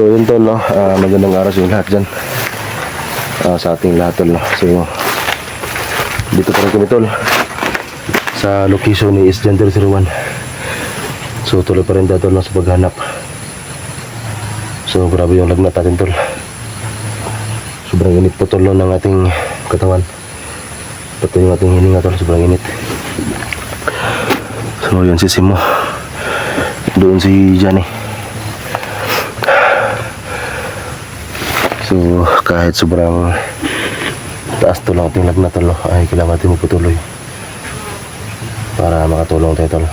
So yun tol, no? Magandang araw sa inyo lahat dyan, sa ating lahat tol, no? So dito pa rin kami tol sa location ni East Gender 01. So tuloy pa rin tayo tol, no, sa paghanap. So grabe yung lagnat natin tol. Sobrang init po tol, no, ng ating katawan, pati yung ating hininga tol, sobrang init. So yun si Simo, doon si Johnny. So kahit sobrang taas tol ang ating lagnat tol, ay kailangan natin magpatuloy para makatulong tayo tol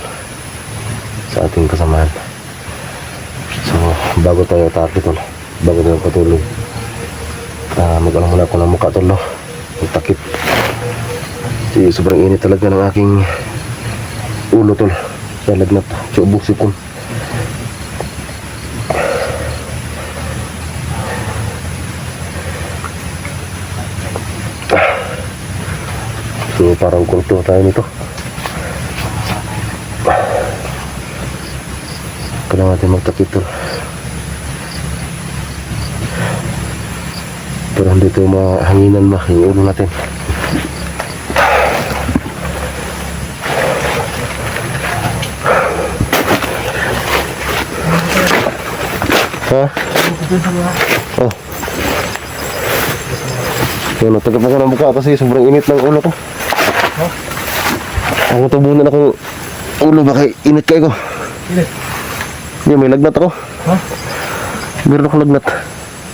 sa ating kasamahan. So bago tayo target tol, bago tayo patuloy, mag-alam muna ako ng mukha tol, no? Magtakip. Kasi sobrang init talaga ng aking ulo tol sa lagnat, sa ubok sipon. So parang kulto tayo nito. Kailangan natin magtakip tol para hindi ito mahanginan yung ulo natin. Ha? Oh. Yun, natagap ako ng mukha kasi sobrang init ng ulo ko. Ang tubunan akong ulo, baka init kayo ko. Init? Hindi, may lagnat ako. Ha? Meron akong lagnat.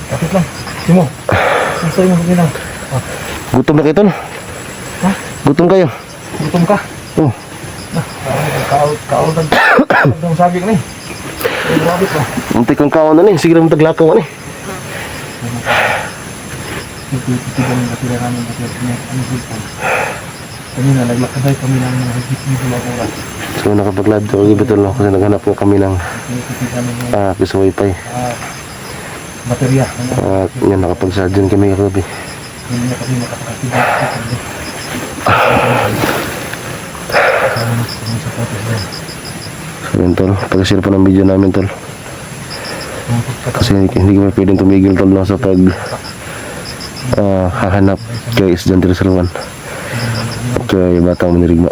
Bakit lang? Simo, ang sa'yo mo lang. Gutom na kayo tol? Ha? Gutom kayo? Gutom ka? Oo. Kaon ang sabi ka na eh. Grabe ka. Muntik kang kawan na eh. Sige na taglakaw na eh. Titigan yung katila namin ano dito. Kami na, naglakabay kami ng mga higit ng sumagura. So nakapag-live ako gabi tol, no? Kasi naghanap po kami ng piso wifi. Baterya. At yan, nakapag-charge kami kagabi. Hindi na kami nakapakatigan. So yun tol, pag-share po ng video namin tol. Kasi hindi kami pwedeng tumigil tol, no, sa pag hahanap kay East Gender 01 at kay Batang Mandirigma.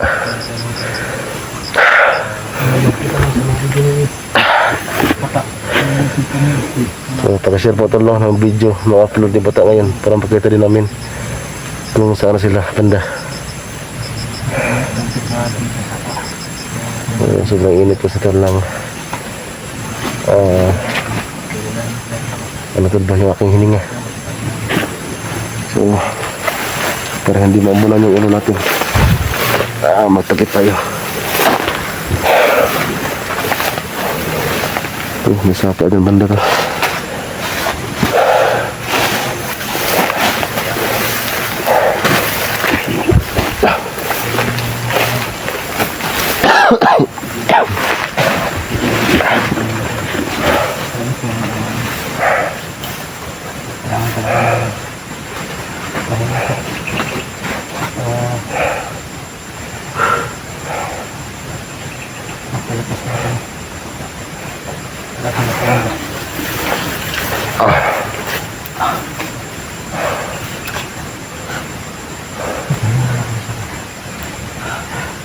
So pag-share po tol, no, ng video mga-upload ni Bata ngayon para makita din namin kung saan sila banda. Sobrang init kasi tol lang ano tol ba yung aking hininga. So para hindi maumulan yung ulo natin, magtakip tayo. May sapa din banda ka.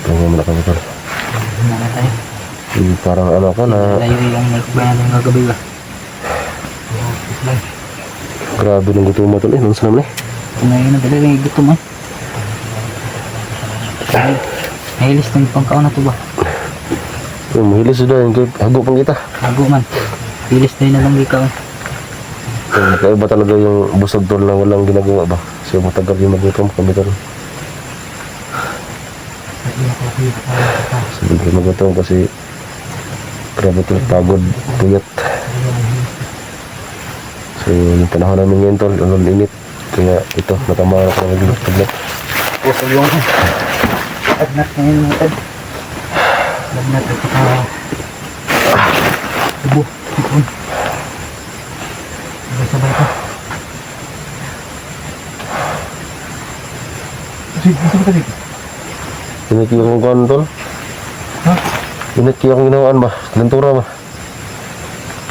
Tingnan mo na kami tol. Parang ano ko na layo yung nagbayan ng gagabi ba? grabe ng gutom mo tol eh. Nung saan naman eh. Ngayon na dali yung gutom eh. Mahilis ng pangkaon na to ba? Mahilis sudah yung hago pang kita. Hago man. Hilis na yun na lang ikaw. Kaiba talaga yung busog tol na walang ginagawa ba. So matagal yung magutom kami tol. So hindi magutom kasi grabe tol, pagod, puyat. So yung panahon namin ngayon tol, anong init. Kaya ito, natama ako ng maglaglat. Puso yung lagnat ngayon natin. Lagnat at saka tubo, sipon. Sabay ka. Saan ka dito? Pinaki akong kawan tol. Ha? Pinaki akong ginawaan ba? Lentura ba?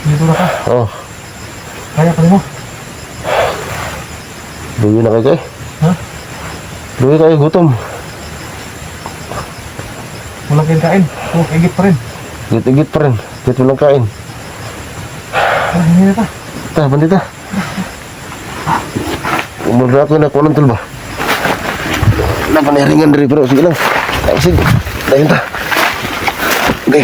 Lentura ka? Oo. Kaya ka mo. Luwi na kayo kay. Ha? Luwi kayo, gutom. Walang kain. Igit pa rin. Git-igit pa rin. Git walang kain. Hindi na ta. Ta, bandita. Umulra ako na kulang tol ba? Napaniringan dari pero sige lang. Sige. Dahin ta. Okay.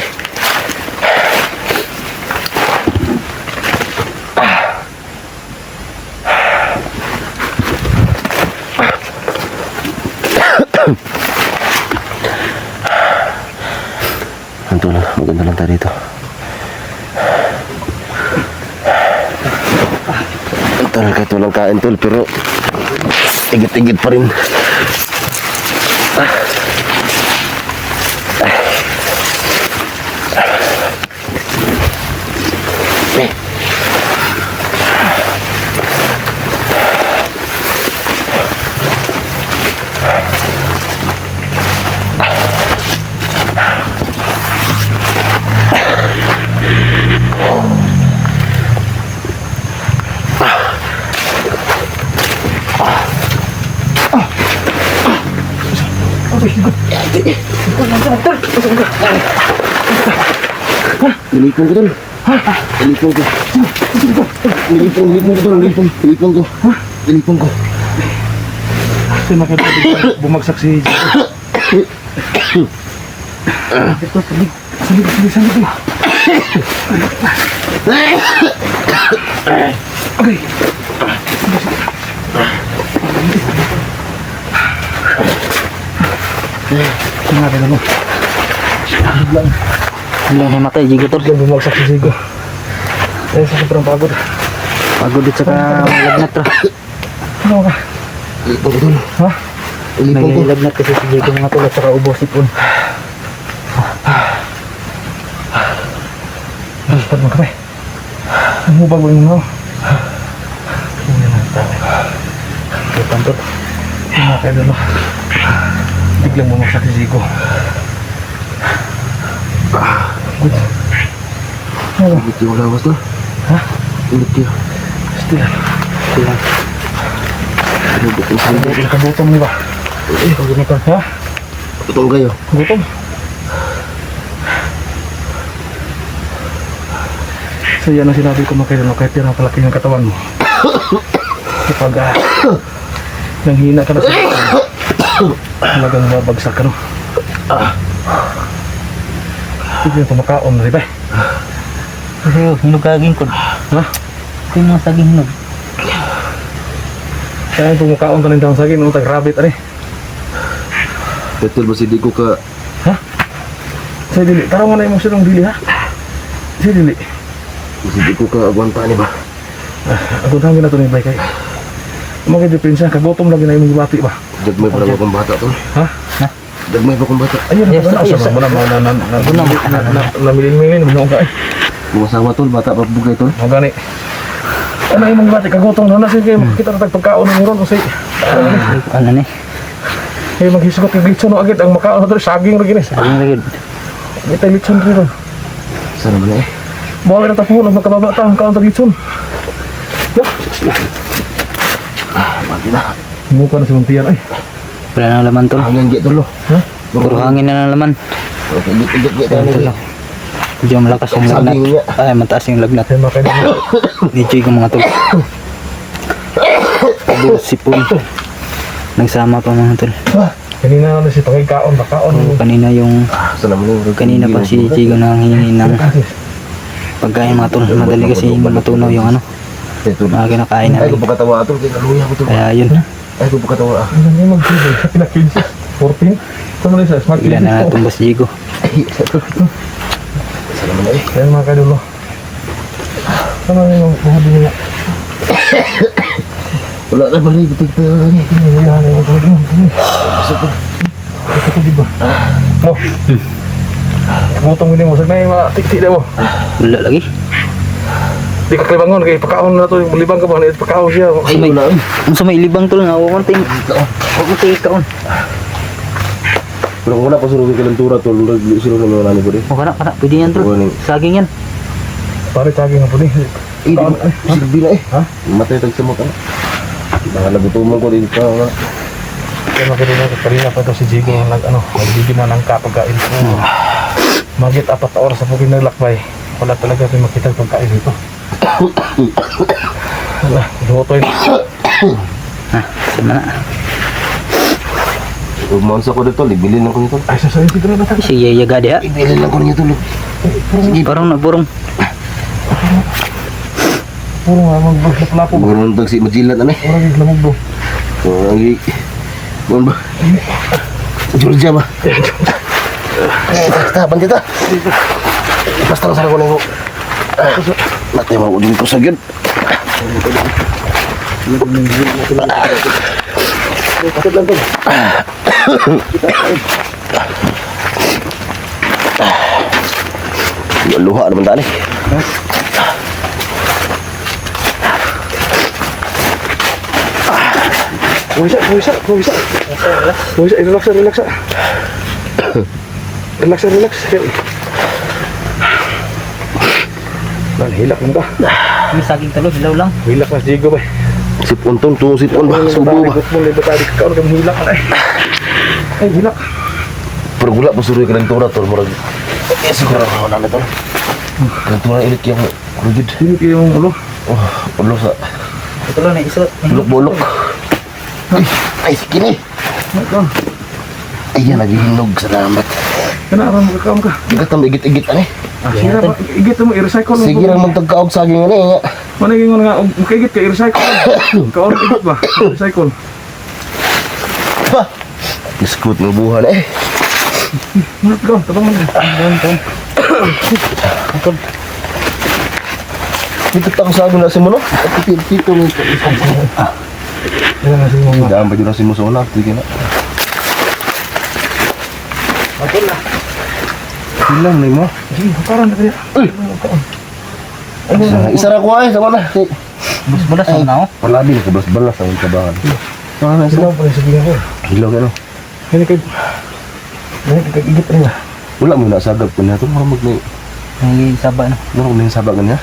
Tol, maganda lang tayo dito. Tol, kahit walang kain tol, pero tigit-tigit pa rin. Nilipong ko tol. Nilipong ko. Nilipong ko. Nilipong ko. Kasi makita bumagsak si Jacob. Ito, salig. Okay. Sinabi na mo. Hindi na matay, Jigo tol. Biglang bumagsak si Jigo. Dahil sa sobrang pagod. Pagod at saka malagnat ra. Ano ka? Nilipong ko tol. Ha? Nilipong ko. May lagnat kasi si Jigo mga tol at saka ubos ipon. Bastard mo kami. Ang hubag mo yung mga. Hindi na tayo. Ipon tol. Mga kayo doon. Biglang bumagsak si Jigo. Ano? Ulit yung lawas tol. Ha? Ulit yun. Still. Ulit yung sandal. Kagutom niyo ba? Ganito. Ha? Tutong kayo. Gutom? So yan ang sinabi ko makailan kahit yan ang palaki ng katawan mo. Kapag nanghina ka na sa katawan, talagang babagsak ka no. Hindi na tumakaon na rin ba? Kasi hinog kaging ko. Ha? Ito yung mga saging hinog. Kaya yung tumakaon ka rin daw sa akin, nung tag-rabbit ari. Betul ba si Diko ka? Ha? Saya dili, taraw nga na yung silang dili ha? Saya dili. Si Diko ka aguan pa ni ba? Ako namin na ito ni Bay kay. Mga depensa, kagutom lagi na yung gibati ba? Dagmay pa lang akong bata tol. Ha? Dagmay pa akong bata. Ayun, Yes, yes, asa ba na namilin-milin, mga ka Mga asawa tol, bata pa bugay tol. mga gani. Ano yung mga bati, kagutom na sige, kita na tagpagkaon ng muron kasi Ano ni? ay maghisgot ng litson no agad, ang makaon na ito, saging rin ginis. Saging lagi. Ito litson rin. Sana ba na eh? Bawa na tapo, magkababa ta, ang kaon ng litson. Mati na. Mukha na si Muntian, ay. Wala nang laman tol. Hangin git tol. Ha? Puro hangin na ng laman. Okay, git tayo Tol. na. Medyo malakas yung lagnat. Saging niya. Ay, mataas yung lagnat. Ay, makain na. Ni Jigo mga tol. Ubos ipon. Nagsama pa mga tol. Kanina na si pangikaon, bakaon. Kanina yung Sana mo na. kanina pa si Jigo nanghihingi ng pagkain mga tol. Madali kasi matunaw yung ano. Ito na. Mga kinakain Ay, namin. kung pagkatawa tol, kaya kaluya ko tol. Kaya yun. Ay, kung pagkatawa. Ano niya mag-sibay? Sa pinakinsis? 14? Saan mo na isa? Smart Bigla na natumbas si Jigo. Sana mo na eh. Kaya mga kadulo. Saan na yung buhado nila? Wala na balik. Tignan. Yan, yung buhado nila. Ito ko diba? No. Butong hindi mo. Sag na yung mga tiktik na mo. Wala lagi. Di ka kalibangon. Kaya pakaon na to. Yung libang ka ba? Pakaon siya. Ay, wala eh. Ang sa may ilibang tol nga. Huwag kong tingin kaon. Wala pa surugi kalentura tol. Sino na mga nani po rin? O kana. Pwede yan tol. Saging yan. Pare, tagi nga po din. di mo. Silbi na eh. Ha? Matay tagsamot ano. Nakalagutuman ko dito. Kaya makilala ko kanina pa ito si Jigo nagbibigay na ng kapagkain. Magit 4 na oras sa po kinalakbay. Wala talaga ito makita yung pagkain dito. Wala, luto yun. Sama na. Umansa ko dito, ibilin lang ko nito. Ay, sasayin ko na ba? Si Yayaga dia. Ibilin lang ko nito. Parang na burong. Puro nga, maglapo-lapo. Magkaroon ng si majilat ano eh. Orang yung lamog do. Orang bukan ba? Georgia ba? Kita, kita. Basta lang sana ko nang natay mau dito sa gyud. Luha naman tani. Bisa, relax. Relax. Hilak mo ba? May saging talo, dilaw lang. Hilak na Jigo ba? Sipon ton, tuong sipon ba? Subo ba? Libat tadi kau udah hilak kan? Ay, hilak. Pergula pasuri ka ng tura tol murag. Eh siguro ako na nito. Ang tura ilit yung rugid. Ini yung ulo. Oh, ulo sa Ito lang na isot. bulok-bulok. Ay, sikini. Ikaw. Ayan, naghihinog. Salamat. Kenapa mo kakam ka? Ikat ang igit-igit ano eh. Sira ba? Igit mo i-recycle. Sige lang magtagkaog sa akin ano eh. Mana yung nga magkaigit ka i-recycle. Ka orang igit ba? Recycle. Ba? Biskut ng buhan eh. Mana ka? Tabang man. Dito tako sa akin na si Mono. At tito nito. Yan na sino mo. Daan pa dito na si Musona. Sige na. Ako na. Ilang na mo. Sige, karan na kaya. Isa ra ko ay. Sama na. Bus-bulas ang nao. Palabi na kablas-balas ang kabangan. Sama na Sino sila. pa sa ginoo ko? Hilaw ka no. Ini kay igit rin ba? Wala mo na sagap ko na ito. Maramag na May saba na. Marang na yung sabag niya.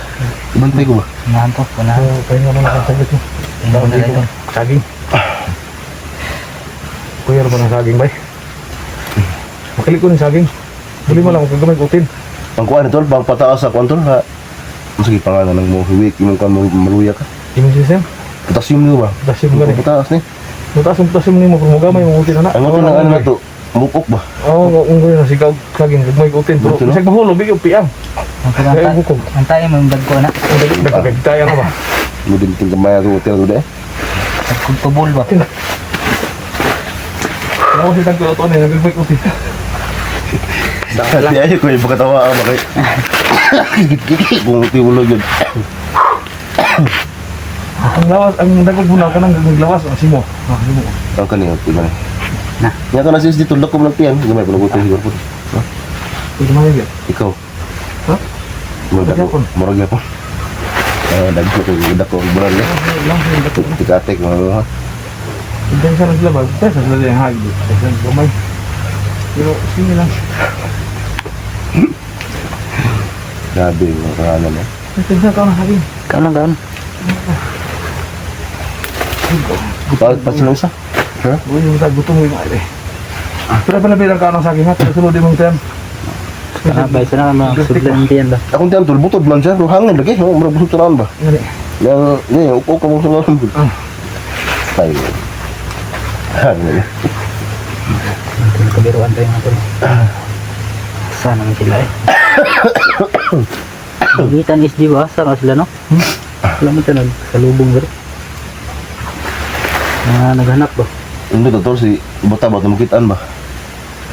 Ibantay ko ba? Unahan to. Unahan. Kaya nga mga kasabit mo. Unahan na ito. Saging. Kuya ba ng saging bay? Makilig ko ng saging. Buli mo lang kung gamay kutin. Ang kuha nito, pang pataas sa kuwan ha. Sige pangalan ng mo huwik, yung kuwan mo maluya ka. Imin system. Potassium niyo ba? Potassium ka rin. Pataas ni. Mutaas mo ni mo kung gamay mo kutin na. Ang kuwan ng ano na to, mupok ba? Oo, kung kuya na sigaw saging gamay kutin. Pero Buti, no? bisag mahulog bigyan piyam. Kaya bukog. Ang tayo mo yung bag ko na. Nagkakagtaya ka ba? Mudin kamay ako hotel ko deh. Nagkutubol ba? Ako si tagko ito na nagkakagtaya kutin. Dati ayo ko yung pagkatawa ka bakit. Gigit-gigit kung tiwalo yun. Ang lawas, ang dagog bunaw ka nang naglawas. Ang simo. Ang kanina, tiba na. Na. Nga ka na sis dito, lako mo lang tiyan. Gamay pa nagutin siguro po. Pwede mayo yun. Ikaw. Ha? Murag Magyapon. ako. Murag yapon. Dagko ko, dagko ko. Bulan na. Tikatek mga ha. Diyan sa sila ba? Diyan sa sila yung hagi. Diyan gamay. Pero sige lang. Grabe yung kahanan eh. Diyan ka na hagi. Kaon lang. Bakit pa sila isa? Ha? Uy, yung gutom mo yung ay. Pero pala bilang ka ng saging ha. Pero sunod yung tiyan. Bay sa na mga sudlan diyan ba. Akong tiyan tol, butod man siya. Hangin lagi. Murag busog sa ba? Ngani. Yang upo ka mo sa ngayon. Ay. Hangin. Kabiruan tayo nga to. Sana naman sila eh. Gitan is di ba? Saan sila no? Wala mo ito nagsalubong ba? Naghanap ba? Hindi to tol, si bata-bata makitaan ba?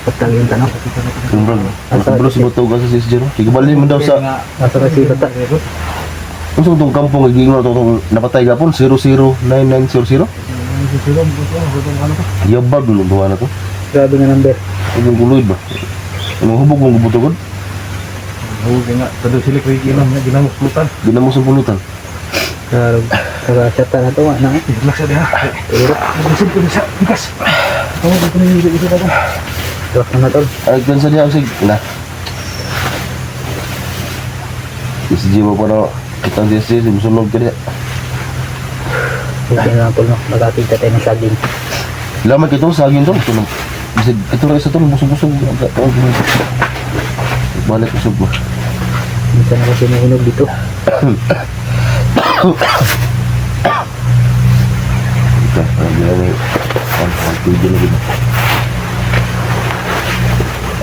Pagtagin tanong. Yung bro, bro si Boto ka sa sis Jero. Kigabali mo daw sa Nasa kasi bata. Kung itong kampong naging mo itong napatay gapon 009900. Yabag nung duwa na to. Grabe nga number. Yung guloy ba? Anong hubog mong gubutugod? Oo, kaya nga. Tado sila kaya ginam na ginamos lutan. Di na mo sa pulutan. Kagashata na to na eh. Relax sa diha. Pero, nagusip ko na siya. Bigas. Oo, dito na yung isa ka. Relax na tol. Ay, kan sa diya, sig. Na. Si Jibo pa na, Kita dia sih sunog ka diha. Hindi na tol no. Magkakita tayo ng saging. Lama kita saging to, sunog. Bisa ito rin sa to busog-busog. Balik usog mo. Minsan ako sinuhunog dito. Ika, parang may tuyo lagi.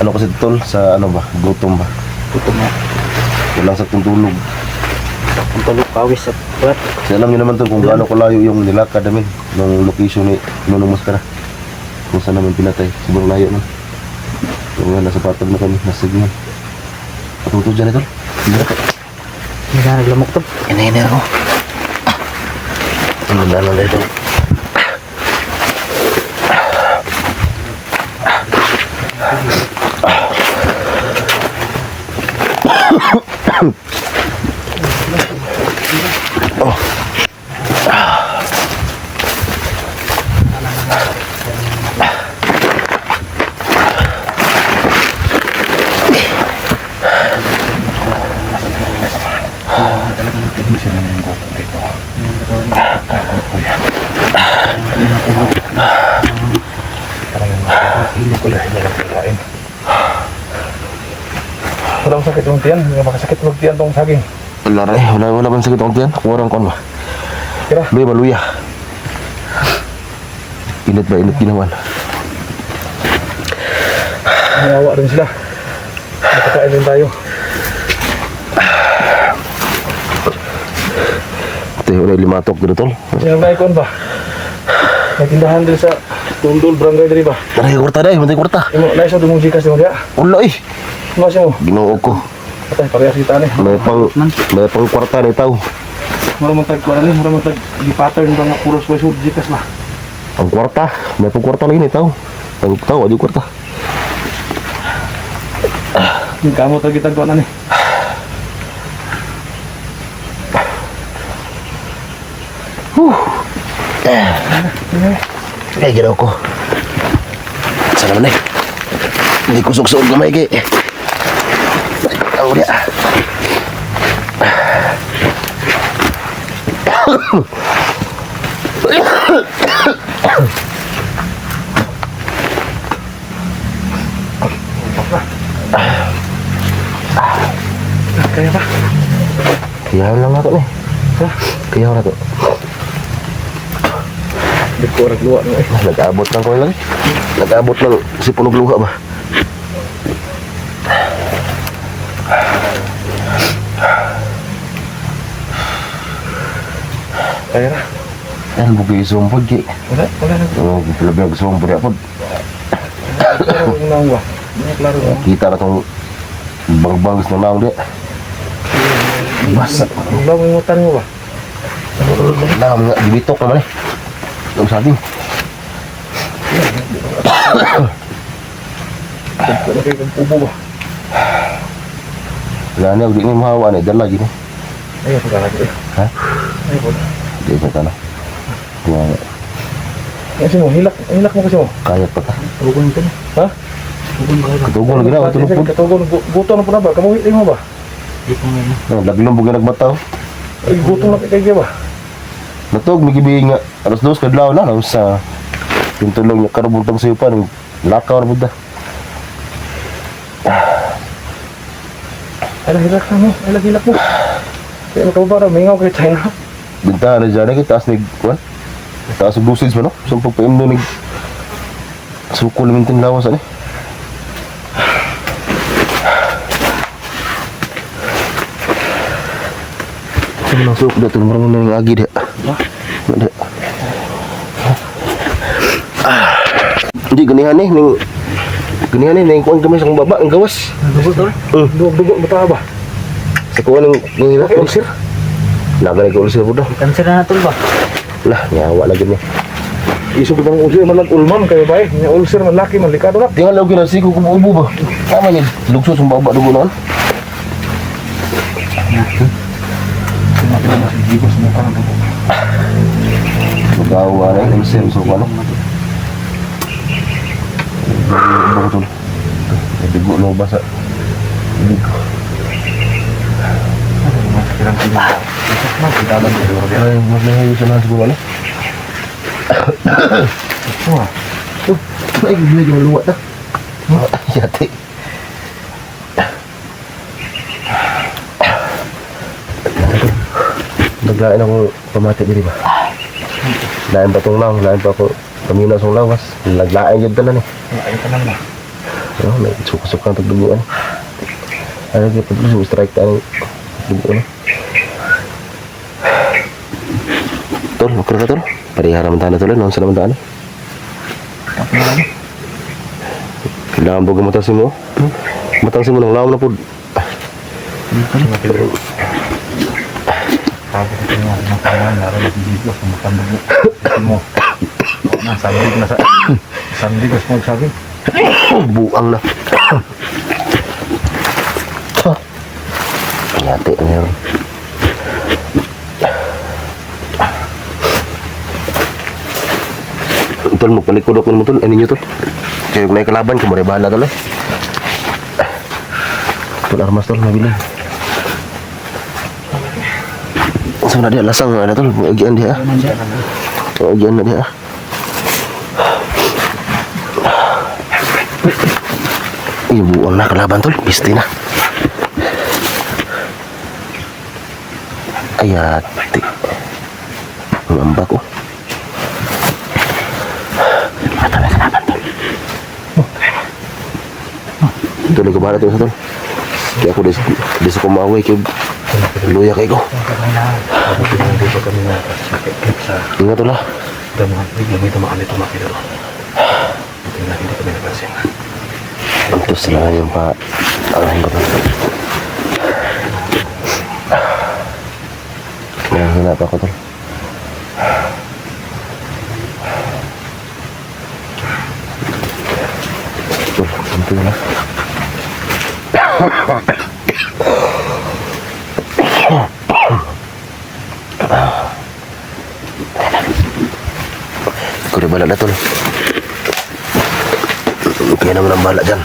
Ano kasi tol sa ano ba? Gutom ba? Ito nga. Walang sa tulog. Ang tulog pawis sa puwet. Kasi alam niyo naman tol kung gaano kalayo yung nilakad namin ng location ni Nunong Mascara. Kung saan namin pinatay. Sobrang layo nun. Yung nga nasa patag na kami, nasa sigman. Patuto dyan ito. Hindi na ka. Hindi na naglamok to. Ini ako. Ang ganda na ito. Walang sakit ng tiyan, hindi makasakit ng tiyan tong saging. Wala rin. Wala bang sakit ang tiyan? Kurang kon ba? Kira, Be, maluya. Init ba? Init ginawan. nawawa rin sila. Nakakain din tayo. Ito yung limatok dito tol. Yung naikon ba? May tindahan din sa Tundol, Barangay diri ba? Tara yung kwarta dahil. Mantay kwarta. Imo na isa dumong gikas mo dia. Wala eh. Ano siya mo? Ginoo ko. Patay parehas kita ni. May pang kwarta na itaw. Mura man tag kuan ni, mura man tag di pattern ba nga puros ba sud gikas ba. Ang kwarta. May pang kwarta lagi na itaw. Ang itaw, adi kwarta. Yung kamo tag kita kuan ni. Ay, ginaw ko. Sana naman eh. Hindi ko suksog gamay kay. Ang ulit. Kaya ba? Kaya lang ako nih. Kaya na to. Di ko ora luwa no eh. Nag-abot lang ko lang. Nag-abot lang si punog luha ba. Kaya na. Yan bugi sumpod ki. Wala na. Oh, pilabiyag sumpod ya pod. Pero yung nawa. Klaro na. Kita na tong bang-bangs na naong di. Basa. Bago yung utan mo ba? Lang nga dibitok naman eh. Yung saging. Pero kayo kang pubo ba? Wala na, hindi nga mahawa na. Dala gini. Ayun, pagkalagi eh. Ha? Ayun po. Hindi sa tanah. Kaya Kasi mo, hilak mo kasi mo. kayat pa ta. Tugon ito. Ha? Tugon ba kayo? Katugon lagi na, katulog po. Katugon, guto na po na ba? Kamuhi mo ba? Di ko ngayon. Laglong bugi nagbataw. Ay, guto na kaya ba? Natog, may gibihin nga. Alas dos kadlaw na. Nang sa pintulong niya karubuntang sayo pa. Nang lakaw na buda. Ay, hilak na mo. Ay, hilak mo. Kaya makababa na, mingaw kayo tayo na. Bintahan na dyan. Taas ni, kuwan? Taas ng dosage mo, no? So, pagpaim doon, sukul mintin lawas, ano? Ano nang sukul dito? Marunong na yung agi, dia. Dia. Hindi, ganihan eh. Ganihan eh. Naingkuhan kami sa kong baba. Ang gawas. Dugo to? Dugo, mata ba? Sa kuwan ng hirap. Ulcer? Laga na ulcer po daw. Cancer na natol ba? Lah, nyawa lagi niya. Isog ng ulcer, malag ulman kayo ba eh? Yung ulcer, malaki, malikado na. Tingnan lang kinasi ko kumuubo ba? Tama niya. Luksos ang baba dugo noon. Magawa na yung senso ko ano. Iba ko tuloy. Bigo na ba sa bigo. lang sila. Magdalan ko siguro yan. Ay, maglayo sa mga siguro ano? Wah, Ay, bibili yung luwat na. Yati. Naglain ako pamati diri ba? Lain pa tong lang, lain pa ako pamina sa lawas. Naglain yun tanan eh. ayun ka lang na. Oh, may sukusok kang tagduguan. Ano kaya pag strike tayo duguan. Tol, okay na tol. Parihara man tayo na tol, noon sa naman tayo. Kailangan bago matasin mo. Matasin mo ng lawan na po. Sabi ko nga, makawan, naroon na dito sa makambugo. Ito mo. Sandig na sa... Sandig na sa magsabi. Buang na. Yate, ano yun? Tol, magpalikod ako mo tol. Ano nyo tol? Kaya kung may kalaban, kung maribahan na tol eh. Tol, armas tol, mabili. So na dia lasang ada tol, agian dia. Agian na dia. Ibu na kalaban tol, pisti na. Ayati. Ngambak ko. Mata na kalaban tol. Tuloy ko bala tol. Kaya ako desa ko maaway kay luya kay ko. Dito kami na sa Ingat tol ah. damuhan. May tumaan ito makita doon. Hindi kami napansin. Antos na yung pa. Alahin ko tol. Hina pa ako tol. Tol, ganito na. Ikaw rin bala na tol. Kaya naman ang bala dyan.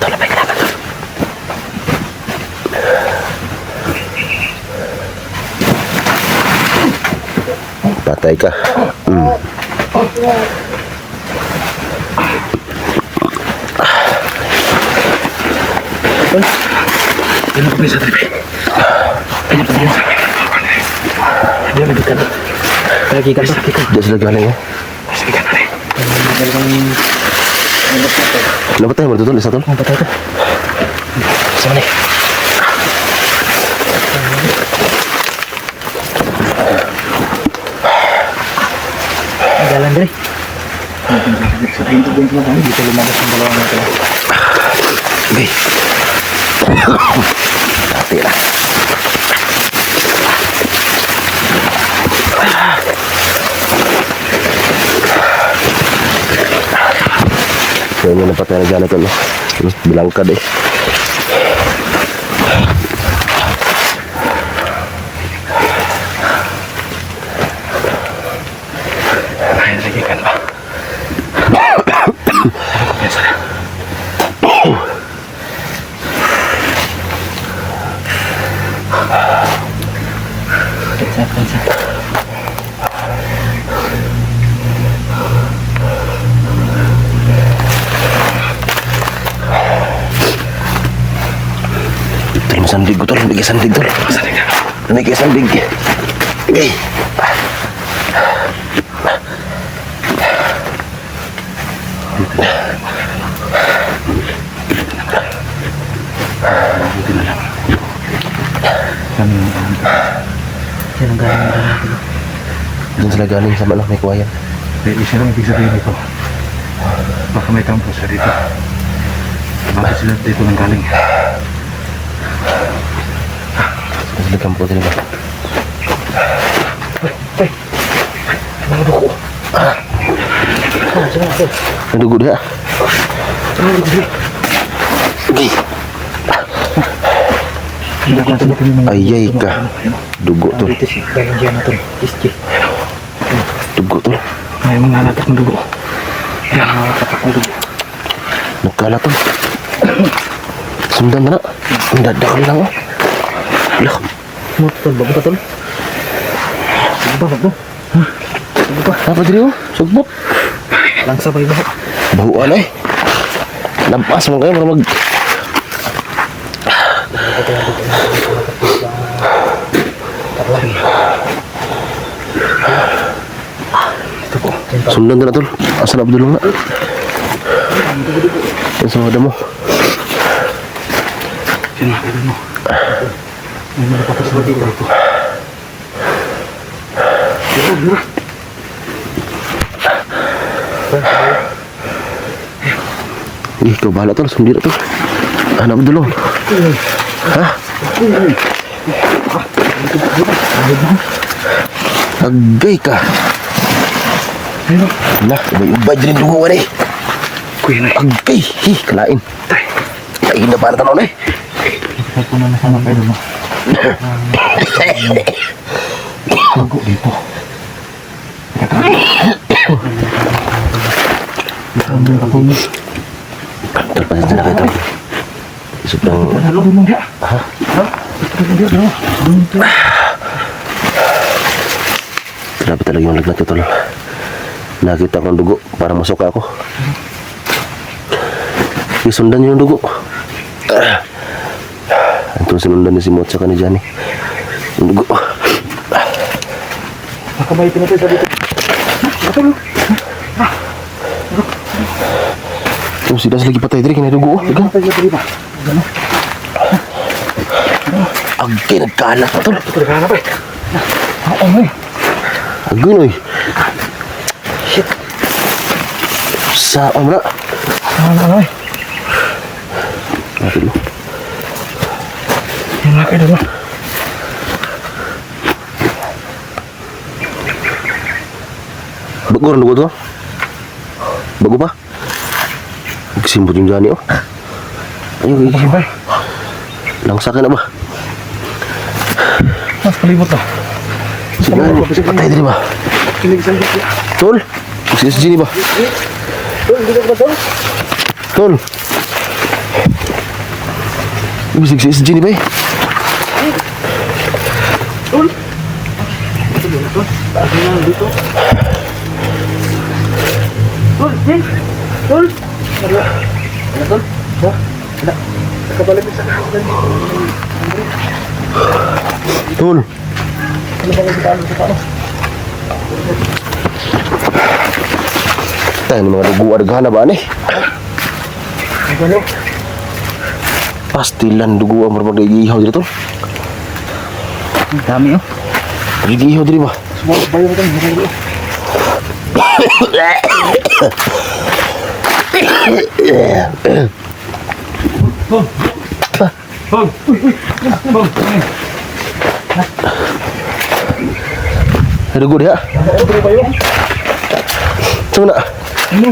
Tol, may kailangan tol. Patay ka. Yan ako sa tripe. Ayan pa din. Diyan may dikkat. Lagi ka ba? Diyan sila galing eh. Sige ka na rin. Napatay mo tol, isa tol. Patay ko. Sama ni. Jalan diri. Sa pinto din lang kami. Dito lumabas ang dalawang mga tala. Okay. Hati lah. Kayaknya napatay na dyan ito, no? Terus bilangkad eh. Ay, lagi ka na. Biasa na. Pensa. Tol, masandig ko tol. Bigay sandig tol. Masandig na. Bigay sandig. Okay. Buti na lang. Kami Sino galing dito? Doon sila galing sa may kuwayan. isa lang ibig sabihin nito. Baka may kampo sa dito. Bakit sila dito nang galing? Sila kampo sila ba? Mga duko. Nadugo dia. Okay. Ayay ka. Dugo tol. Dito si galing dyan na to. Iski. Dugo tol. May mga natak ng dugo. Yan mga kapak ng dugo. Nagkala tol. Sundan na. Ang dadakal lang oh. Lah. Mo tol, bago ta tol. Bago. Apa diri oh? Sugbot. Lang sabay bago. Bahuan eh. Lampas mo kayo para mag... Sundan na tol. Asal Abdul nga. Yan sa wada mo. Yan, ano mo. May malapatas ba dito? Dito. Ikaw bahala tol. Sundira tol. Anak Abdul oh. Ha? Agay ka. Nah, iba-iba din dugo eh. Kuya na. Agay, kalain. Kain na para tanong eh. Ito po na nasama kayo mo. Bago dito. Terpasang na kayo tol. Sobrang... Halo mo dia. Ha? Grabe talaga yung lagnat ko tol. Nakita ko ang dugo para masok ako. Isundan yung dugo. Ito sinundan ni si Mot sa kanila ni yung dugo. Makabay pinatay sa dito. Ito sidas lagi patay diri kina dugo. Tiga. Gano? Agay nagkalat pa tol. Nagkalat pa eh. Oo mo eh. Agay noy. Shit. Sa amra. Ano eh. Natin mo. Yan na kayo dito. Bago ang dugo to? Bago pa? Nagsimbot yung Johnny oh. Ayun, Siyempre. langsakin na ba? Mas palibot na. Sige, patay diri ba? Kinigisan dito. Tol, si SG ni ba? Hindi ka ba tol? Tol. Ibig si SG ni ba eh? Tol. Ito dito tol. Taas na dito. Tol, Jay. Tol. Ano? Ano tol? Ha? Ano? Nakabalik sa kanan. Tol. Ano ba kita ano sa paano? Tayo mga dugo argana ba ni? Ano? Pastilan dugo ang marmag iihaw dito tol. Ang dami oh. Iihaw diri ba? Semua bayo kan dito. Bom. Bom. Bom. Ada dugo dia. Ano bayo? Cuma nak. Ano?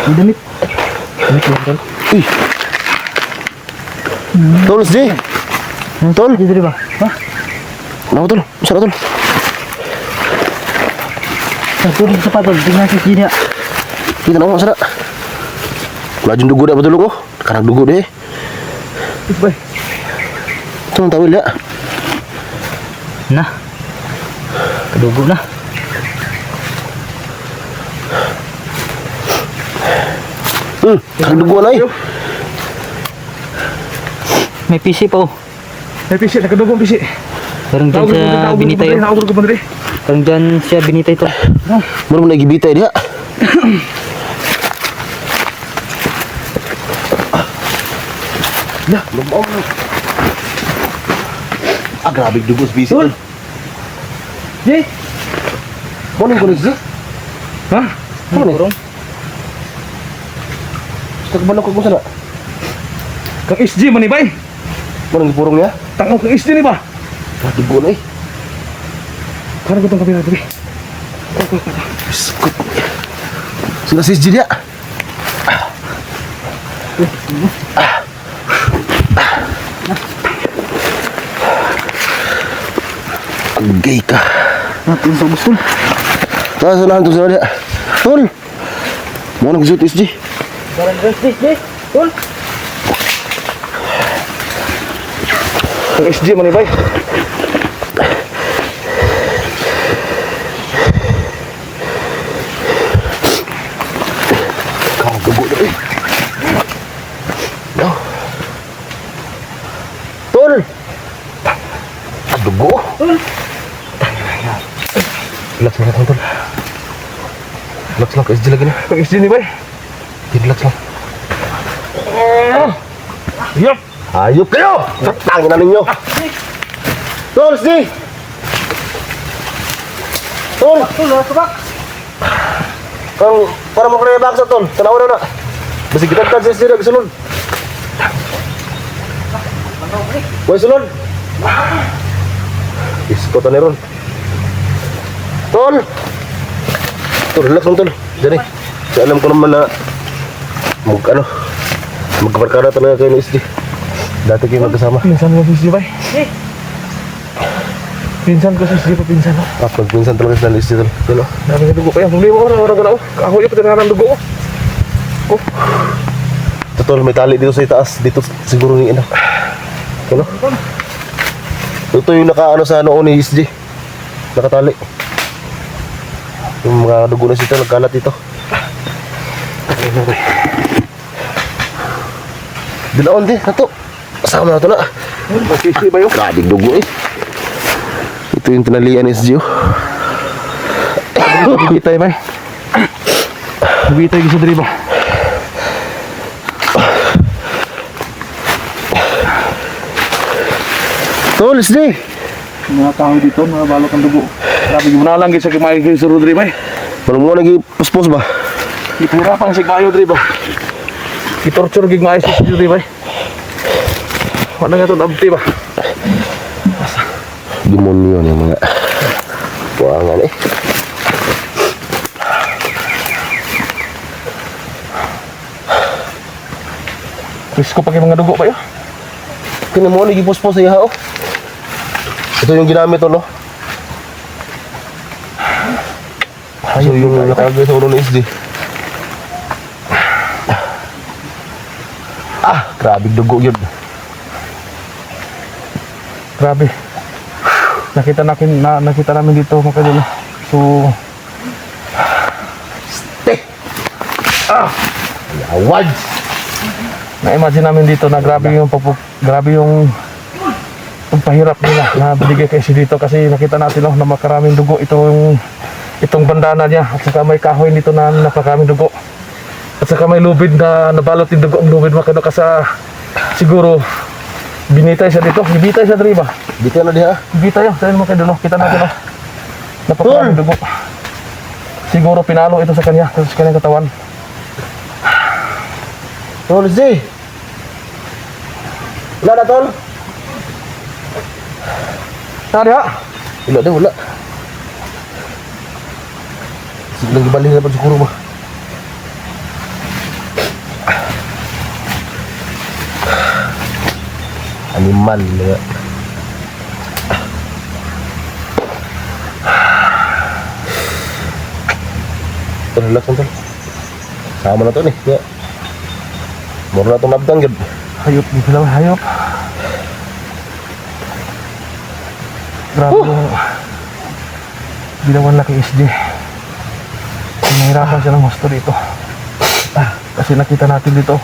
Ang damit. Damit lang tol. Ih. Tol SG. Tol. Dito ba? Ha? Kenapa tol? Sana tol. Satu di sepatu dengan sisi dia. Kita nak sana. Lajun dugo dia betul kok. Karena dugo deh. Baik. Cuma tahu ya. Nah. Kedugo na. Karena dugo na eh. May PC pa oh. May pisi, nakadugong pisi. Parang dyan siya binitay oh. Nakawag ko ba diri? Parang dyan siya binitay tol. Mula lagi bitay dia. Nah, lumaw na. Grabe dugo sa bisi. Jay! Morning ko nagsi. Ha? Ano ni? Sa kabalok ko sana. Kang SG man ni bay. Morning purong niya. Tangong kang SG ni ba? Dugo na eh. Karang ko tong kabila diri. Biskut. Sudah sis dia. Agay ka. Natin sa gusto. Sana dia. Tol. Mau nak shoot SG. Barang di. Tol. Ang SG man ni bay. Kau dugo na eh. No. Tol! Dugo. Tol. Relax lang tol. Relax lang, ka-SG lagi na. Ang SG ni bay. Relax lang. Yup. Ayop kayo! Tangin na ninyo! Tol, SG! Tol! Tol, subak. Kang para mo kaya baksa tol, tanaw na na. Basi kita sa SG na kasunod. Wai sunod. Isko ta ron. Tol! Tol, relax lang tol. Diyan eh. Kasi alam ko naman na magkabarkada talaga kayo ni SG. Dati kayo magkasama. Pinsan ko si SG bay. Pinsan ko si SG pa pinsan ko. Pagpinsan talaga sila ni SG tol. Yan o. Dami nga dugo pa yan. Problema ko na ka na. Kahoy pa tinahan ng dugo ko. Ito tol, may tali dito sa itaas. Dito siguro ni ina. Ano? Ito yung nakaano sa noon ni SG. Nakatali. Yung mga dugo na sito, nagkalat dito. Dinaon din, nato. Kasama na ito na. Masisi ba yun? Grabe dugo eh. Ito yung tinalian ni SG. Bibitay bay. Bibitay gisa diri ba? Tol, SG. Mga kahoy dito, mga balot ng dugo. Grabe gimana lang gisa kimay kay suru diri bay. Parang mo lagi puspos ba? Ipura pang sigmayo diri ba? Itorture gig maayos si diri bay. Wala nga to abti ba? Demonyo yung mga buwangan eh. Risko pa kay mga dugo ba yun? Kini mo lagi puspos sa iha oh. Ito yung ginamit to no. Ayaw yung nakalagay sa ulo ni SG. Grabe dugo yun. Grabe. Nakita namin dito mga kadolo. So Awad! na-imagine namin dito na grabe yung pagpahirap nila na binigay kay si dito kasi nakita natin na makaraming dugo itong bandana niya at saka may kahoy dito na napakaraming dugo at saka may lubid na nabalot yung dugo ang lubid makino kasi siguro binitay siya dito, binitay siya dito ba? Dito na diha. Binitay yun, sabi mo kay dulo, kita natin napakaraming dugo siguro pinalo ito sa kanyang katawan. Tol, SG! Wala na tol? Tara diha. Wala daw, wala. Sige lang ibalik na pa siguro ba? Animal na. Tol, relax lang tol. Sama na to nih. Ya. Mura na itong nabdang gid. Hayop di sila, hayop. Grabe yung ginawan na kay SG. Nahirapan siya ng gusto dito. Kasi nakita natin dito.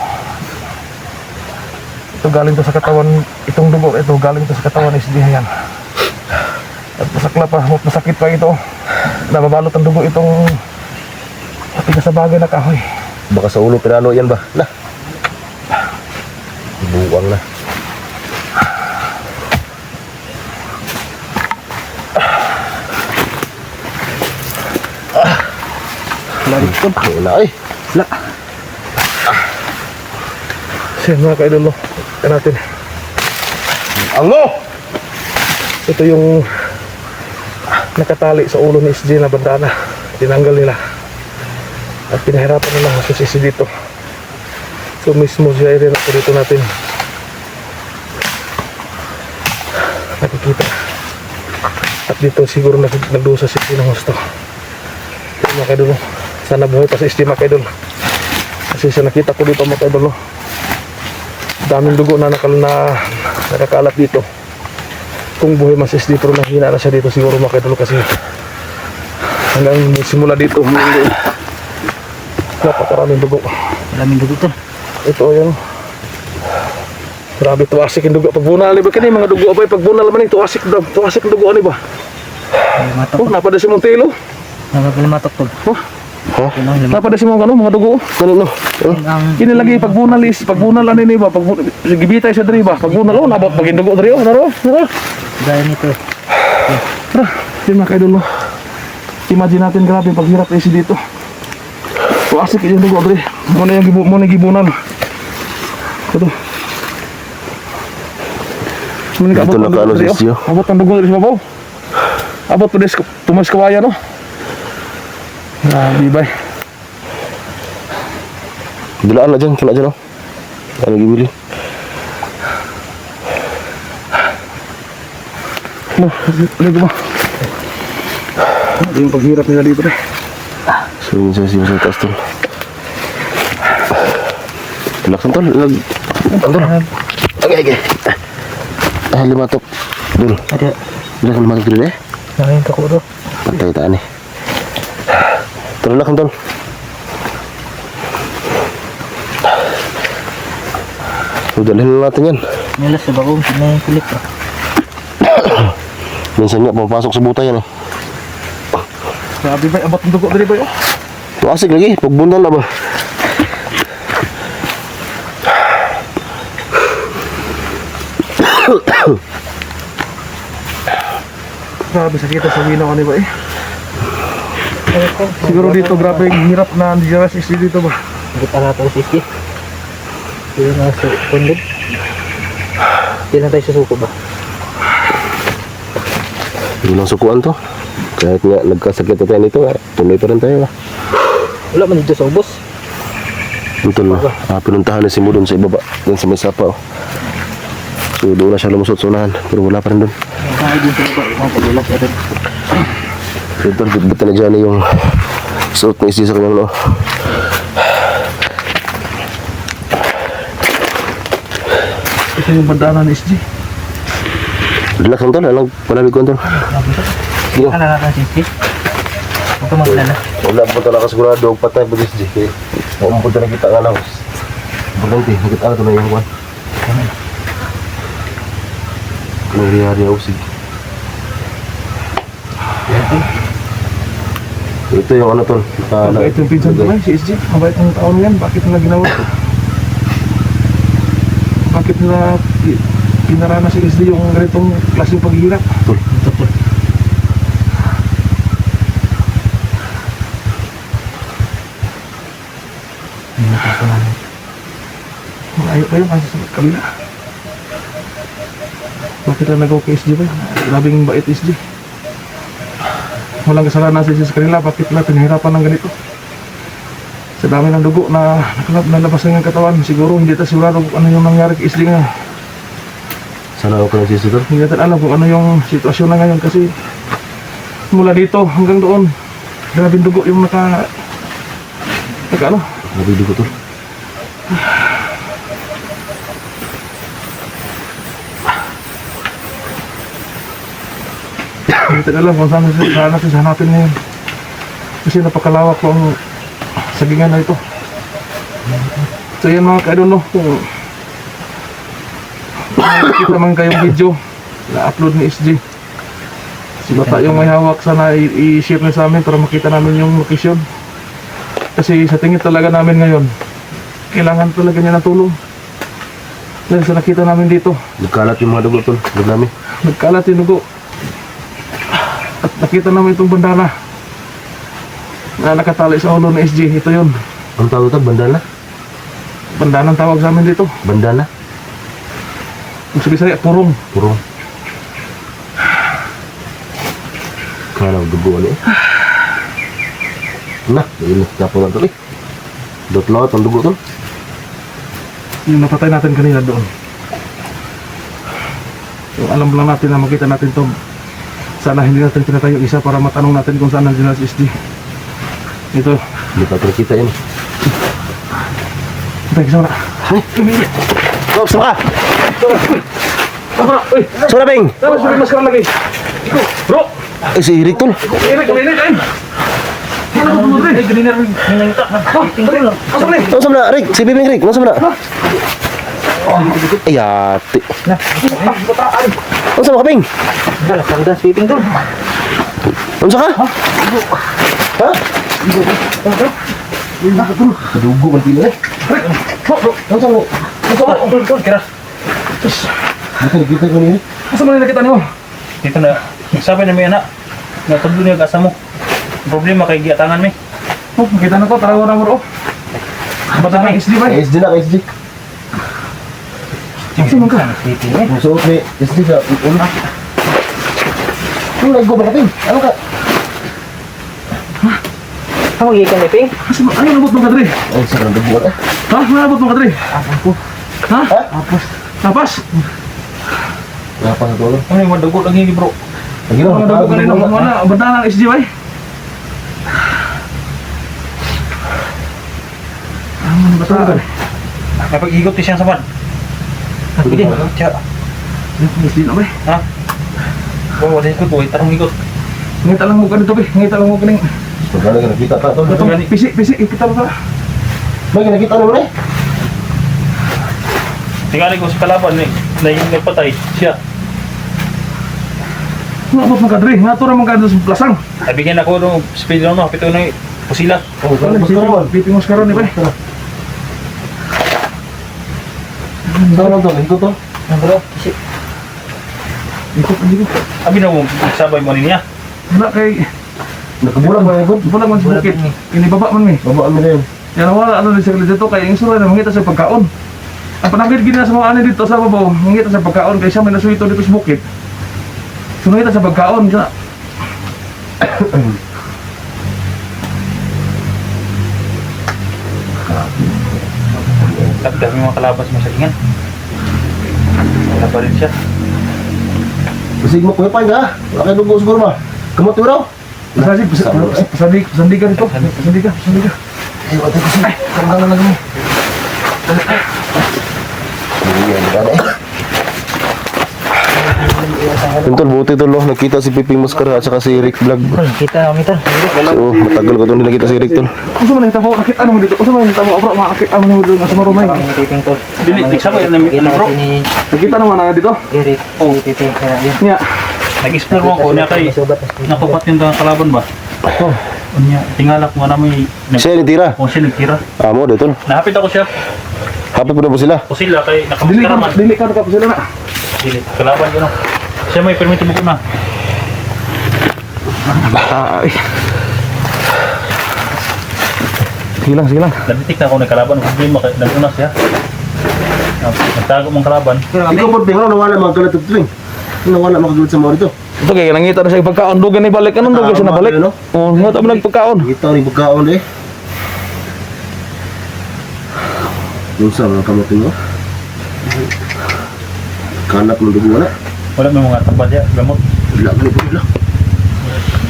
Ito galing to sa katawan, itong dugo, ito galing to sa katawan ni SG. Ayan. At masakla pa, masakit pa ito. Nababalot ang dugo itong pati sa bagay na kahoy. Baka sa ulo pinano yan ba? Nah. Buwang na. Lari ko. Wala eh. Wala. Siya mga kaidolo. Yan natin. Ango! Ito yung nakatali sa ulo ni SG na bandana. Tinanggal nila. At pinahirapan nila sa sisi dito. So mismo siya rin ako dito natin. Nakikita. At dito siguro nagdusa si ng gusto. Ito mga kaidolo. Sana buhay pa si SG mga kaidolo. Kasi sa nakita ko dito mga idol, no? Daming dugo na nakakalat dito. Kung buhay mas SD pero nahina na siya dito siguro mga idol kasi hanggang simula dito hindi. Napakaraming dugo. Maraming dugo tol. Ito yun. Grabe tuwasik yung dugo. Pagbunal ni ba kini mga dugo abay pagbunal man yung tuwasik daw. Tuwasik yung dugo ani ba? Limatok. Oh, napada si Montelo. Nagalimatok tol. Oh, Kinang limatok. napada si mga dugo. Ano no? Ang Kini lagi pagbunal is pagbunal ani ni ba? Pagbunal gibitay sa diri ba? Pagbunal oh nabot pagin dugo diri oh naro. gaya nito. Tara, yun mga kaidol, no? Imagine natin grabe yung paghirap kasi dito. Tuwasik yung dugo, Dre. Muna yung gibunan. Ito. Dito nakaano si Sio. Abot ang dugo sa babaw. Abot pa des tumas kawaya, no? Grabe, bay. Dilaan na dyan, kala dyan oh. Ano gibili? No, ligo ba? Ito yung paghirap nila dito, Dre. So yun sa taas tol. Relax tol. Tol. Okay. Limatok. Dul. Ada. Bila kan limatok dulu eh. Ngayon ka ko do. Patay taan eh. Relax tol. Dalhin na natin yan. Nilas sa bagong may kulit pa. Minsan nga pumapasok sa buta yan eh. Grabe, bay. Abot ang dugo, Dre, bay, oh. Tuasik lagi, pagbundal na ba? Grabe, sakit sa winaw, ano ba, eh. Siguro dito, grabe yung hirap na nandiyan si dito ba? Kita natin si Steve. Hindi na sa kundin. Hindi na tayo susuko ba? Hindi lang sukuan to. Kahit nga nagkasakit na tayo nito, tuloy pa rin tayo. Wala man dito sa ubos. Ito na, pinuntahan na si Mo doon sa ibaba, doon sa may sapa. Oh. So doon na siya lumusot sa unahan, pero wala pa rin doon. Tayo din sa baba. Mga pagulat ka rin. So ito, bitbitan na dyan yung suot na isi sa kanyang loob. Ito yung bandana ni SG. Relax lang tol, alang palabig ko tol. Sige. Ano natin si Steve? Ito maglala. Wala po talaga sigurado, patay po this G. Huwag mo po talaga kita nga lang. Berhenti, nakita na ito na yung kuwan. Nangyari ako, sige. Ito yung ano tol. Mabait yung pinsan ko lang, si SG. Mabait ang taon yan. Bakit nila ginawa ito? Bakit nila pinarana si SG yung ganitong klaseng paghihirap? Tol. Ito po. Hindi na pa namin. Malayo pa yun kasi sa kabila. Bakit na nagawa kay SG ba? Grabing bait SG. Walang kasalanan sa SG sa kanila. Bakit na pinahirapan ng ganito? Sa dami ng dugo na nalabas ng katawan, siguro hindi tayo sigurado kung ano yung nangyari kay SG ngayon. Sana ako ng sisi tol. Hindi natin alam kung ano yung sitwasyon na ngayon kasi mula dito hanggang doon, grabing dugo yung naka ano? Nabido ko tol. Hindi natin alam kung saan natin hanapin ngayon. Kasi napakalawak po ang sagingan na ito. So yan mga ka-idol, no? Kung nakikita man kayong video na-upload ni SG. Si Bata yung may hawak, sana i-share na sa amin para makita namin yung location. Kasi sa tingin talaga namin ngayon, kailangan talaga niya ng tulong. Dahil sa nakita namin dito, Nagkalat yung mga dugo tol. Nagdami. nagkalat yung dugo. At nakita namin itong bandana na nakatali sa ulo ng SG. Ito yun. Ang tawag ito, bandana? Bandana ang tawag sa amin dito. Bandana? Kung sabi purong. Puro. Kala dugo ano eh. Nah, ini tapos na tol eh. Dot lawat ang dugo tol. Yung napatay natin kanina doon. Yung alam lang natin na makita natin to. Sana hindi natin pinatay yung isa para matanong natin kung saan nandiyan si SG. Ito. Hindi pa kita ini. Sama na. Stop, sama ka. Sama na. Uy, Sama na, Ping. dapat sabi maskara lagi. Bro, Eh, si Eric tol. Eric, kulinig ay. Ano ba ito? Ay, ganina rin. Nangyayita. Asa na? Ano sama na, Rick? Si Ping Rick, ano sama na? Ay, ate. Ano sama ka, Ping? Ganda sweeping doon. Ano sa ka? Ha? Kadugo man pila eh. Ano sama mo? Kira. Kita ko niya. Asa mo nakita niyo? Dito na. Sabi na may anak. Natagdo niya kasa mo. Problema kay giatangan mi. Oh, nakita na ko. Tarawa na mo ro. Bata na SD ba? SD na, SD. Kasi man ka. Sweeping eh. Musuot ni SD ka. Ulo. Ano nag-go ba ka, Ping? Ano ka? Ako gikan ni Ping. Ano nabot mo ka dre? Ay, sarang dugo ka. Ha? Ano nabot mo ka dre? Ako. Ha? Ha? Tapas? Ngapa sa tulo? Ano yung madugo lagi ni bro? Lagi Ano nabot ka rin? na. Ano? Bata na SD ba? Ano bata ka? Napag-igot ti siyang samad. Hindi. Tiya. SD na ba? Ha? Oh, wala ikot boy. Tarong ikot. Ngita lang mo ka dito ba? Ngita lang mo ka ning. Pagkala ka nakita ka, tol. Pisik, kita mo ka. May nakita naman eh. Tingali ko sa kalaban eh. Na yung nagpatay. Siya. Nabot mo ka dre? Nga to raman ka sa plasang. Nabigyan ako ng speed run no. Pito na yung pusila. Oh, mas karon. Pipi mo karon ni ba? Saan to? Ito to? Ano bro? Kasi Ikot hindi ko. abi na mo sabay mo niya. Wala kay Nakabulang ba yung wala man sa bukid. Inibaba man mi. Babaan mo na yun. Yan wala ano ni sa dito kay ang sura na mangita sa pagkaon. Ang panagid gina sa mga ani dito sa babaw, mangita sa pagkaon kay siya may nasuito dito sa bukid. Sumangita sa pagkaon siya. Dami mga kalabas mo sa lingan. Wala pa rin siya. Basig mo kuya pa nga. Wala kayo dugo siguro ba? Kamot mo raw. Pasandi ka dito. Pasandi ka. Ay, wala ko siya. Tanggal na lang mo. Tol, buti tol, no? Nakita si Piping Mascara at saka si Rick Vlog. Kita namin ito. So, matagal ko itong nakita si Rick tol. Usa man kita mo nakita mo dito. Usa man kita mo abra makakita mo dito sa marumay. Piping to. Dili tiksa mo yan bro. Nakita naman na dito. Eric. Oh, Piping. Nya. Nag-explore mo ko niya kay nakupat yung kalaban ba? Oh. Unya, tingalak mo na may Siya ni tira. kung siya nagtira. Amo, dito tol. Nahapit ako siya. Happy po na po sila. O sila kay Dili nakamukaraman. ka pa sila na. Dili, kalaban ko no. Siya may permit mo ko na. Ay. Sige lang. Nabitik na ako ng kalaban. Problema kay nagunas siya. Nagtago mong kalaban. Ikaw po, Ping, ano nawala mga kalat at tuwing? Nawala mga kalat sa mga dito. Ito kaya nangita na siya pagkaon. Dugan ni balik. Anong dugan siya na balik? Ano? Oh, nga tayo nagpagkaon. Kita rin pagkaon eh. Yung sa mga kamotin mo. Kanap ng dugo na. Wala may mga tambad ya, gamot. Wala ka po nila.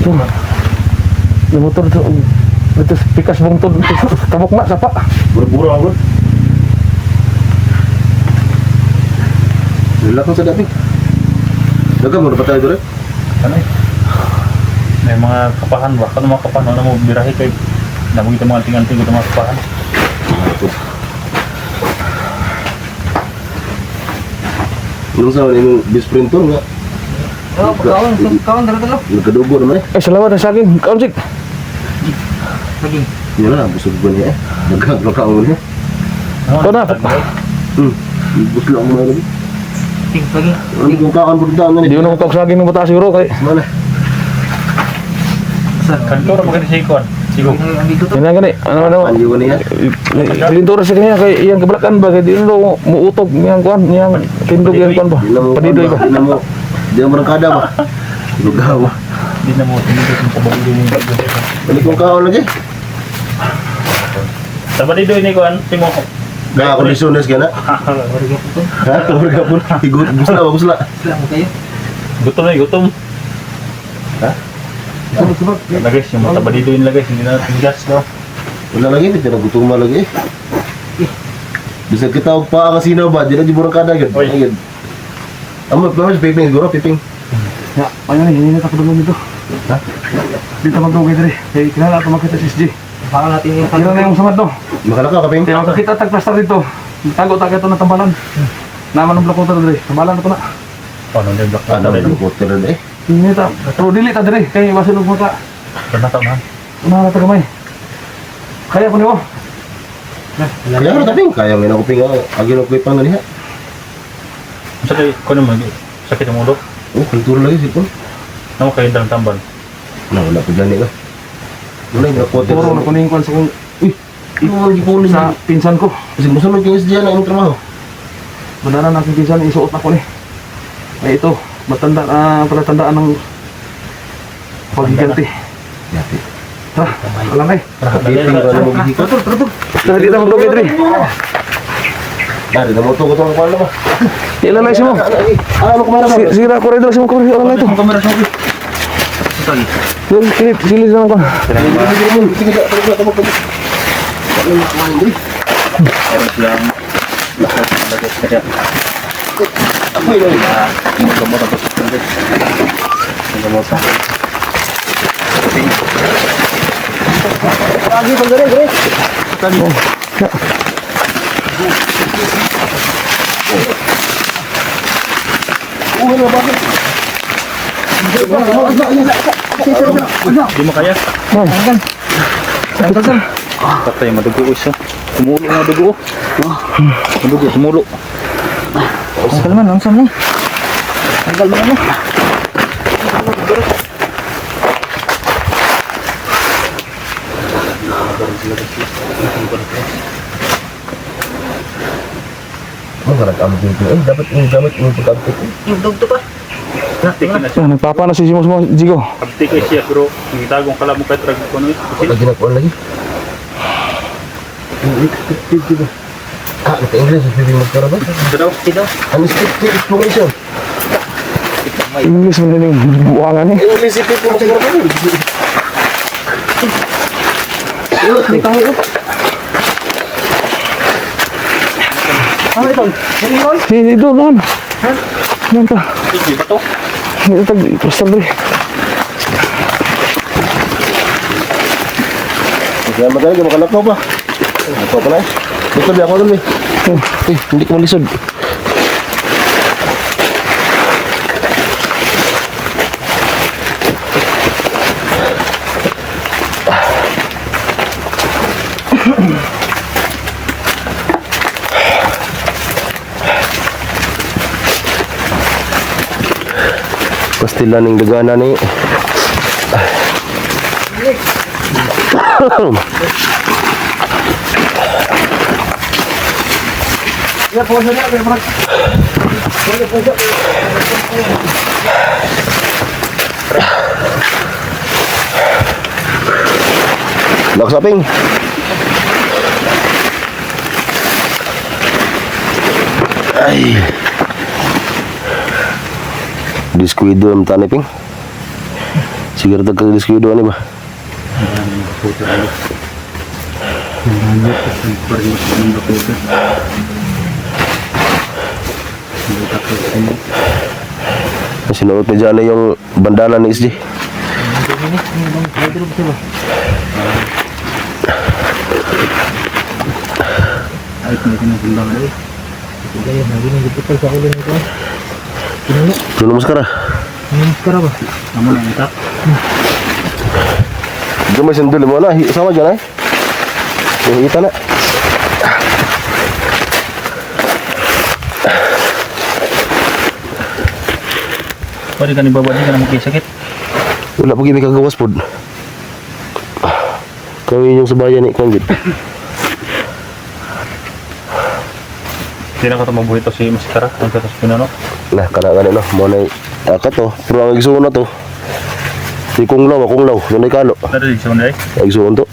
Ito. Yung motor ito. Ito pikas bungtod. Tabok na, sapa. Bura-bura ako. Wala kang sa dati. Daga mo na pa tayo rin? Ano eh? May mga kapahan ba? Kano mga kapahan? Ano mo birahe kay nabugit ang mga anting-anting ito mga kapahan. Anong sa yung best friend to nga? Oh, kawan dalo-dalo. Nagkadugo naman eh. Salamat na sa akin. Kaon sik. Lagi. Yan na, busog ba niya eh. Nagkadugo niya. Ito na. Busog lang mo na lagi. Ting lagi. Ano yung kaon po dito? Hindi ko na magkak sa akin ng bata siguro. Kaya Mana? Kantor mo kasi sikon. Sigo. yun lang gani. Ano. Andiwan niya. Lintura sa kanya kay iyang kabalakan ba kay di no muutog niyang kuan niyang tindog yang kuan ba. Di na mo. Padidoy ba. Di na mo. Di na mo rangkada ba? Lugaw. Hindi na mo tinigil yung pabalido yung Balik kong kaon lagi. sa balido ni kuan timo ko. Gaya kondisyones ka na. Ha? Kabarga po. Higot. Gusla ba? Gusla. Gutom na gutom. Ha? Lagay yung mga balido yung lagay hindi na tigas no. Wala lagi. Hindi na gutuma lagi. Bisa kita pa ang sinaw ba? Di na di burang kada yun. Oy. Ayun. Amo, piping siguro, piping. Ya, ayun, hininit ako doon dito. Ha? Dito magdugay diri. Kaya kinala ako makita si SG. Baka natin yung Kira na yung samad no. Makalaka ka, ping. Kaya makakita tagplastar dito. Tago-tago ito na tambalan. Naman ng block water diri. Tambalan na ito na. Paano yung block Ano, may quarter na eh. Hininit ta. Pero dili ta diri. Kaya iwasin ng mata. Bernata man. Unahan na ito gamay. Kaya ko niyo. Kaya ano taping? Kaya nga na kuping agil ko ipang naliha. Sa kay ko naman sakit ang ulo. Oh, kultura lagi sipon. Namo kay dalang tambal. Na wala ko dyan ka. Wala yung quarter. Puro na kuning kwan sa kong Ito ang gipunin sa pinsan ko. Kasi musunod kayo diyan ang trabaho. Banaran ang aking pinsan, isuot ako ni. Ay ito, palatandaan ng paghiganti. Yati. Tara, alam ay. Piping ko na magigikot. Tara, dito magdugay diri. Dari na moto ko tong kuan na ba? Ilan na mo? Ano ko mara ba? Sige na, corridor mo, corridor. Alam na ito. Kamera sa akin. Sorry. Yung kilid lang ako. Sige, sige, tamo ko. Lang. Kaya Ako yun. gamot ako sa kanila. Gamot sa. Lagi pag gare. Ano ba? Di mo kaya? Patay madugo isa. Tumulo na dugo. Madugo tumulo. Tanggal man, langsam ni. Tanggal man na. Mo kada kamu dito. Dapat ini gamit ini pagkakit. Yung dugto pa. Tika na siya. Nagpapa na si Simos mo, Jigo. Abti kay siya pero ang itagong kala mo kay trag ko no. Lagi na kuan lagi. Ah, ito English speaking mo para ba? Daw. Sino? Ano speaking explanation? English mo na yung buwangan ni. English speaking mo para ba? May kahoy oh. Ano ito? Ano ito? Dito, lan. Lan ka. Sige ba to? Dito tag, plastar diri. Kaya magaling makalakaw ba? Ito pa na. Dito di ako dun eh. Hindi ko malisod. Pastilan ng dagana ni. Ya, po sa niya, kaya parang. Laksaping. Ay. Diskuido ang tani ping. Siguro tagka diskuido ani ba? Sinuot ni Jana yung bandana ni SG. Ay tinutulong na. Kaya naging nagputol sa ulo nito. Tuno maskara. Kara ba? Amo na ita. Gamay sandali mo na, sama dyan ay. Hihita na. Pwede ka ni baba di ka na magkisakit. Wala pa gini kagawas pod. Kami yung sabayan ni Konggit. Hindi na ka ito mabuhito si Maskara. Ang katas pinano. Nah, kana no, mo na ka to. Pero ang igsuon na to. Si Kunglaw, Kunglaw, nanay kalo. Tadi di sana ay. Igsuon to.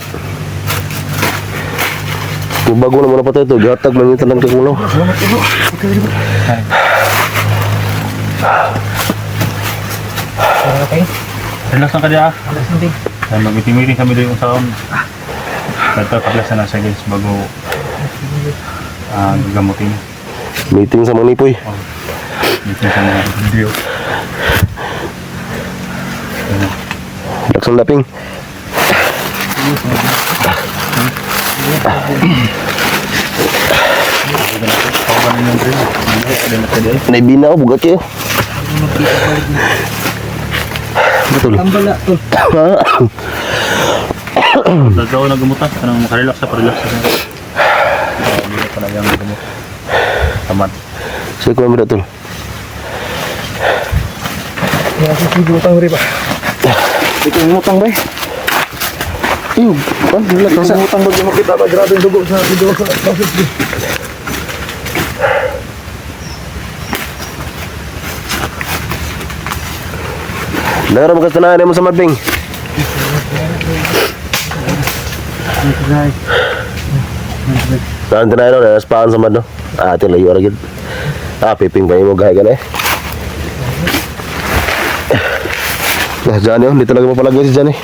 Kung bago na mo na patay to, gihatag lang yung tanang kay Kunglaw. Relax lang ka dia. Alas na din. Ay mag-meeting kami doon sa Nagkakablas na sa guys bago Gamutin. Meeting sa mga nipoy. Dito sa mga video. Laksong laping. Naibina ko, bugat kayo. Betul. Ang bala, tol. Nagkaw na gamutan. Anong makarelax sa parelax sa hindi na talagang gamot. Tamat. Saya kurang berat tu. Ya, sige, utang rin ba? Ito yung utang ba eh. Iyo, kan bila Kasi utang bagi mo kita ba? Grabe yung dugo sa video sa Facebook. Dengar bekas tenaga mo sa madbing. Saan tenaga na spaan sa madno? Ah, ito layo ra gid. Ah, piping pa mo gahay ka na eh. Nah, Johnny, dito lagi mo palagi si Johnny.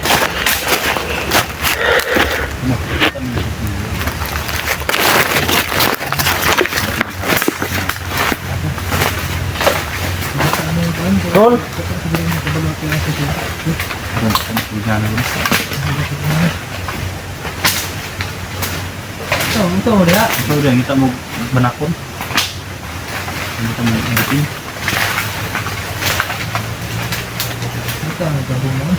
Tol, Ito, udah. Ito udah kita mau banakon. Kita mau ngapain? Ito, gabung mo.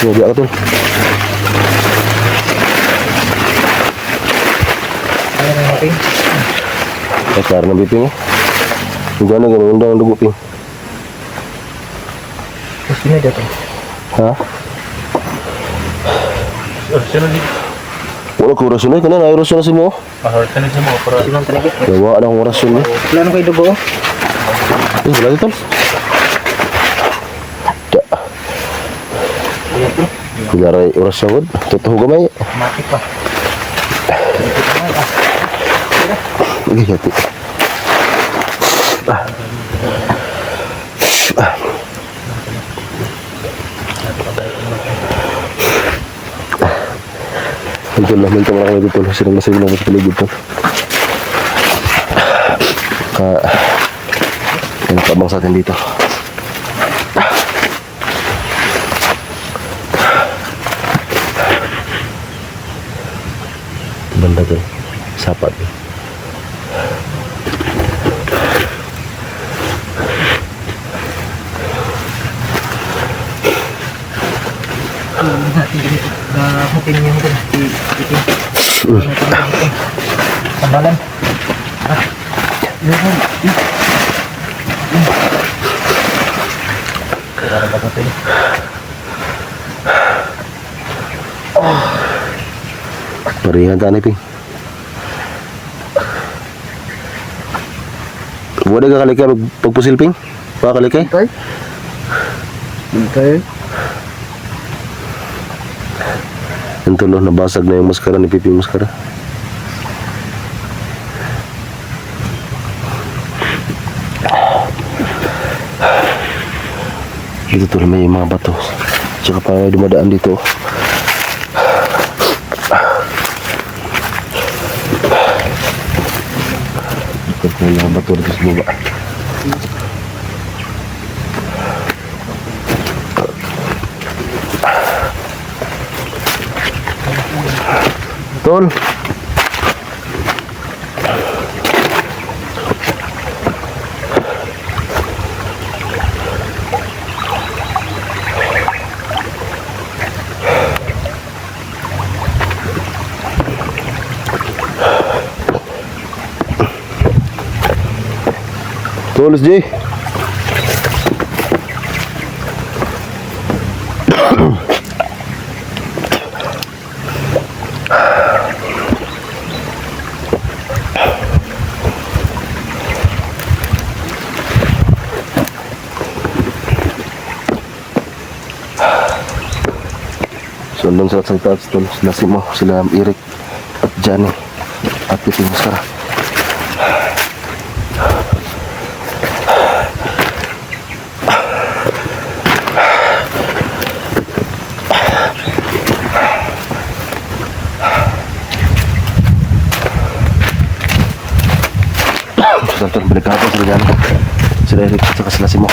Ni biar aku tu. Ano na yung ping? Kasar na piping. Johnny kan undang dugo ping. Terus ini dia tuh. Ha? Sino ni? Wala ko orasyon eh, kana na orasyon na si mo. Sino si mo para Silang talaga. Gawa na akong orasyon eh. Wala nang kayo dugo. Wala dito. Kunyari orasyon ko, totoo gamay. Matik pa. Lagi hati. Minta lang dito. Sinang masayang lang sa paligid to. Yan ang pabang sa atin dito. Banda to. Sapat. Hukin niyo ko. Sambalan. Paringan tak ni ping. Boleh ka kalikay pagpusil ping? Pa kalikay? Okay. Okay. Ito lo, nabasag na yung maskara ni Pipi maskara. Dito tuloy may mga bato. Tsaka pa may dumadaan dito. Ito may mga bato dito sa baba. Tol. Tulis J. So doon sa taas tol, sila Simo, sila Eric at Johnny at Piting Sara. So tol, balik ako sila Johnny, sila Eric at sila Simo.